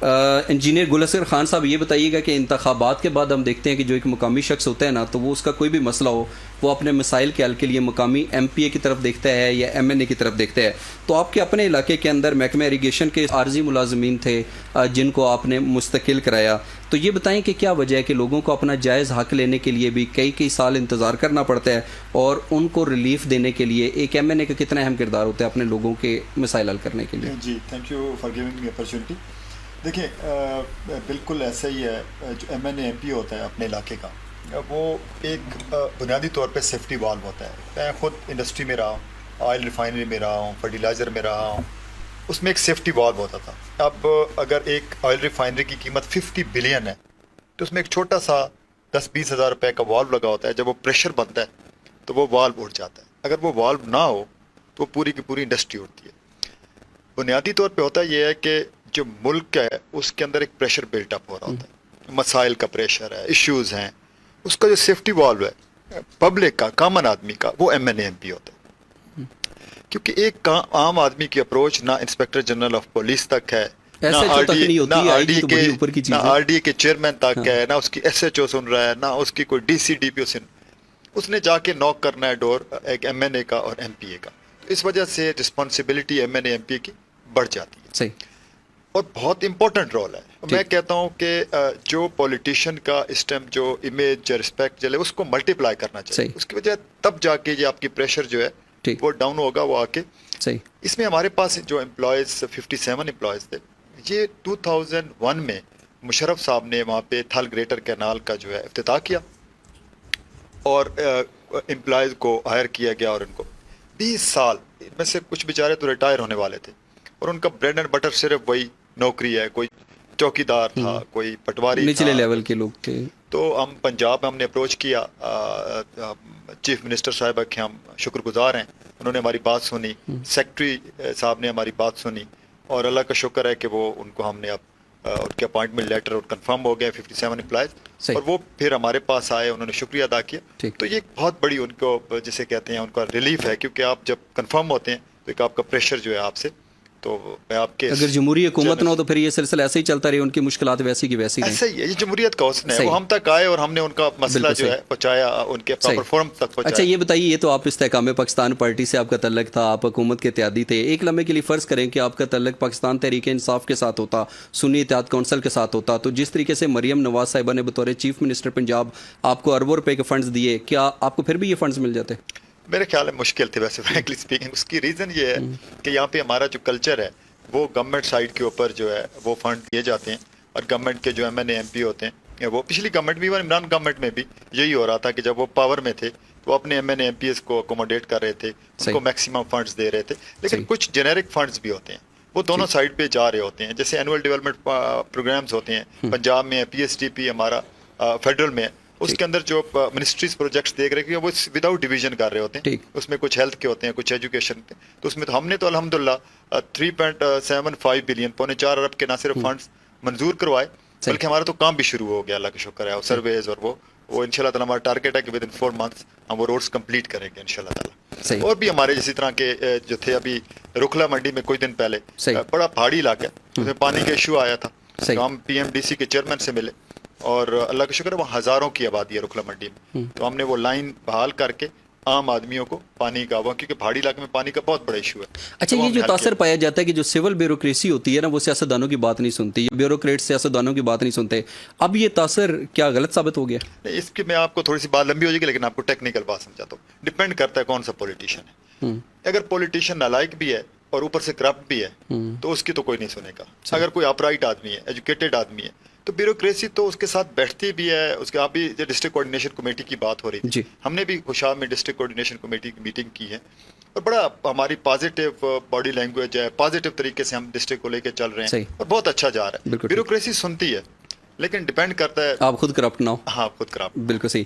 Engineer گل اصغر خان صاحب یہ بتائیے گا کہ انتخابات کے بعد ہم دیکھتے ہیں کہ جو ایک مقامی شخص ہوتا ہے نا، تو وہ اس کا کوئی بھی مسئلہ ہو وہ اپنے مسائل کے حل کے لیے مقامی ایم پی اے کی طرف دیکھتا ہے یا ایم این اے کی طرف دیکھتا ہے. تو آپ کے اپنے علاقے کے اندر محکمہ اریگیشن کے عارضی ملازمین تھے جن کو آپ نے مستقل کرایا، تو یہ بتائیں کہ کیا وجہ ہے کہ لوگوں کو اپنا جائز حق لینے کے لیے بھی کئی سال انتظار کرنا پڑتا ہے، اور ان کو ریلیف دینے کے لیے ایک ایم این اے کا کتنا اہم کردار ہوتا ہے اپنے لوگوں کے مسائل حل کرنے کے لیے؟ جی thank you for giving me opportunity. دیکھیں بالکل ایسا ہی ہے. جو M N A M P ہوتا ہے اپنے علاقے کا، وہ ایک بنیادی طور پہ سیفٹی والو ہوتا ہے. میں خود انڈسٹری میں رہا ہوں، آئل ریفائنری میں رہا ہوں، فرٹیلائزر میں رہا ہوں. اس میں ایک سیفٹی والو ہوتا تھا. اب اگر ایک آئل ریفائنری کی قیمت 50 بلین ہے تو اس میں ایک چھوٹا سا 10-20 ہزار روپے کا والو لگا ہوتا ہے. جب وہ پریشر بنتا ہے تو وہ والو اٹھ جاتا ہے. اگر وہ والو نہ ہو تو وہ پوری کی پوری انڈسٹری اٹھتی ہے. بنیادی طور پہ ہوتا یہ ہے کہ جو ملک ہے اس کے اندر ایک پریشر بلٹ اپ ہو رہا ہوتا ہے، مسائل کا پریشر ہے، ایشوز ہیں. اس کا جو سیفٹی والو ہے پبلک کا، کامن آدمی کا، وہ M N A M P ہوتا ہے. کیونکہ ایک عام آدمی کی اپروچ نہ انسپیکٹر جنرل آف پولیس تک ہے، نہ آر ڈی کے چیئرمین تک ہے، نہ اس کی ایس ایچ او سن رہا ہے، نہ اس کی کوئی ڈی سی ڈی پی او سن. اس نے جا کے نوک کرنا ہے ڈور ایک ایم این اے کا اور ایم پی اے کا. اس وجہ سے responsibility M N A M P کی بڑھ جاتی ہے. صحیح. اور بہت امپورٹنٹ رول ہے. میں کہتا ہوں کہ جو پولیٹیشین کا اس ٹائم جو امیج رسپیکٹ چلے اس کو ملٹیپلائی کرنا چاہیے. اس کی وجہ تب جا کے یہ آپ کی پریشر جو ہے وہ ڈاؤن ہوگا. وہ آ کے اس میں ہمارے پاس جو امپلائیز 57 امپلائیز تھے، یہ 2001 میں مشرف صاحب نے وہاں پہ تھل گریٹر کینال کا جو ہے افتتاح کیا اور امپلائیز کو ہائر کیا گیا. اور ان کو 20 سال میں سے کچھ بیچارے تو ریٹائر ہونے والے تھے اور ان کا بریڈ اینڈ بٹر صرف وہی نوکری ہے. کوئی چوکیدار تھا، کوئی پٹواری تھا، نچلے لیول کے لوگ تھے. تو ہم پنجاب میں ہم نے اپروچ کیا چیف منسٹر صاحبہ کے، ہم شکر گزار ہیں، انہوں نے ہماری بات سنی. سیکٹری صاحب نے ہماری بات سنی اور اللہ کا شکر ہے کہ وہ ان کو ہم نے اب ان کے اپوائنٹمنٹ لیٹر اور کنفرم ہو گئے 57 امپلائیز. اور وہ پھر ہمارے پاس آئے، انہوں نے شکریہ ادا کیا. تو یہ ایک بہت بڑی ان کو جسے کہتے ہیں ان کا ریلیف ہے، کیونکہ آپ جب کنفرم ہوتے ہیں تو ایک آپ کا پریشر جو ہے آپ سے، تو میں آپ کے اگر جمہوری حکومت نہ ہو تو پھر یہ سلسلہ ایسے ہی چلتا رہے، ان کی مشکلات ویسی کی ویسی رہیں. ایسا ہی ہے، یہ جمہوریت کا حسن ہے. وہ ہم تک آئے اور ہم نے ان کا مسئلہ جو ہے پہنچایا، ان کے پراپر فورم تک پہنچایا. اچھا یہ بتائیے، یہ تو آپ استحکام پاکستان پارٹی سے آپ کا تعلق تھا، آپ حکومت کے اتحادی تھے. ایک لمحے کے لیے فرض کریں کہ آپ کا تعلق پاکستان تحریک انصاف کے ساتھ ہوتا، سنی اتحاد کونسل کے ساتھ ہوتا، تو جس طریقے سے مریم نواز صاحبہ نے بطور چیف منسٹر پنجاب آپ کو اربوں روپے کے فنڈز دیے، کیا آپ کو پھر بھی یہ فنڈز مل جاتے؟ میرے خیال میں مشکل تھے ویسے فرینکلی اسپیکنگ. اس کی ریزن یہ ہے کہ یہاں پہ ہمارا جو کلچر ہے وہ گورنمنٹ سائڈ کے اوپر جو ہے وہ فنڈ دیے جاتے ہیں. اور گورنمنٹ کے جو M N A M P ہوتے ہیں، وہ پچھلی گورنمنٹ میں عمران گورنمنٹ میں بھی یہی ہو رہا تھا کہ جب وہ پاور میں تھے تو اپنے M N A M P S کو اکوموڈیٹ کر رہے تھے، ان کو میکسیمم فنڈز دے رہے تھے. لیکن کچھ جنیرک فنڈز بھی ہوتے ہیں، وہ دونوں سائڈ پہ جا رہے ہوتے ہیں. جیسے اینول ڈیولپمنٹ پروگرامز ہوتے ہیں، پنجاب میں پی ایس ٹی پی ہمارا فیڈرل میں، اس کے اندر جو منسٹریز پروجیکٹس دیکھ رہے ہیں وہ وداؤٹ ڈویژن کر رہے ہوتے ہیں. اس میں کچھ ہیلتھ کے ہوتے ہیں، کچھ ایجوکیشن کے. تو اس میں تو ہم نے تو الحمدللہ 3.75 بلین (4 ارب) کے نہ صرف فنڈز منظور کروائے، بلکہ ہمارا تو کام بھی شروع ہو گیا، اللہ کا شکر ہے. سرویز اور وہ انشاءاللہ تعالیٰ ہمارا ٹارگیٹ ہے کہ ود ان 4 months ہم وہ روڈز کمپلیٹ کریں گے انشاءاللہ تعالیٰ. اور بھی ہمارے اسی طرح کے جو تھے، ابھی رکھلا منڈی میں کچھ دن پہلے بڑا پہاڑی علاقہ ہے، اس میں پانی کا ایشو آیا تھا. تو ہم پی ایم ڈی سی کے چیئرمین سے ملے اور اللہ کا شکر ہے وہاں ہزاروں کی آبادی ہے رکھلا منڈی میں. تو ہم نے وہ لائن بحال کر کے عام آدمیوں کو پانی کا، کیونکہ پہاڑی علاقے میں پانی کا بہت بڑا ایشو ہے. اچھا یہ جو تاثر پایا جاتا ہے کہ جو سول بیوروکریسی ہوتی ہے نا، وہ سیاستدانوں کی بات نہیں سنتی، بیوروکریٹ سیاستدانوں کی بات نہیں سنتے، اب یہ تاثر کیا غلط ثابت ہو گیا؟ اس کی میں آپ کو تھوڑی سی بات لمبی ہو جائے گی، لیکن آپ کو ٹیکنیکل بات سمجھاتا ہوں. ڈپینڈ کرتا ہے کون سا پولیٹیشین ہے. اگر پولیٹیشین نالائق بھی ہے اور اوپر سے کرپٹ بھی ہے تو اس کی تو کوئی نہیں سنے گا. اگر کوئی اپرائٹ آدمی ہے، ایجوکیٹڈ آدمی ہے، تو بیوروکریسی تو اس کے ساتھ بیٹھتی بھی ہے. اس کے آپ بھی ڈسٹرکٹ کوآرڈینیشن کمیٹی کی بات ہو رہی تھی، ہم نے بھی خوشاب میں ڈسٹرکٹ کوآرڈینیشن کمیٹی کی میٹنگ کی ہے اور بڑا ہماری پازیٹیو باڈی لینگویج ہے، پازیٹیو طریقے سے ہم ڈسٹرکٹ کو لے کے چل رہے ہیں اور بہت اچھا جا رہا ہے. بیوروکریسی سنتی ہے لیکن ڈپینڈ کرتا ہے آپ خود کرپٹ نہ ہو. ہاں خود کرپٹ. بالکل صحیح.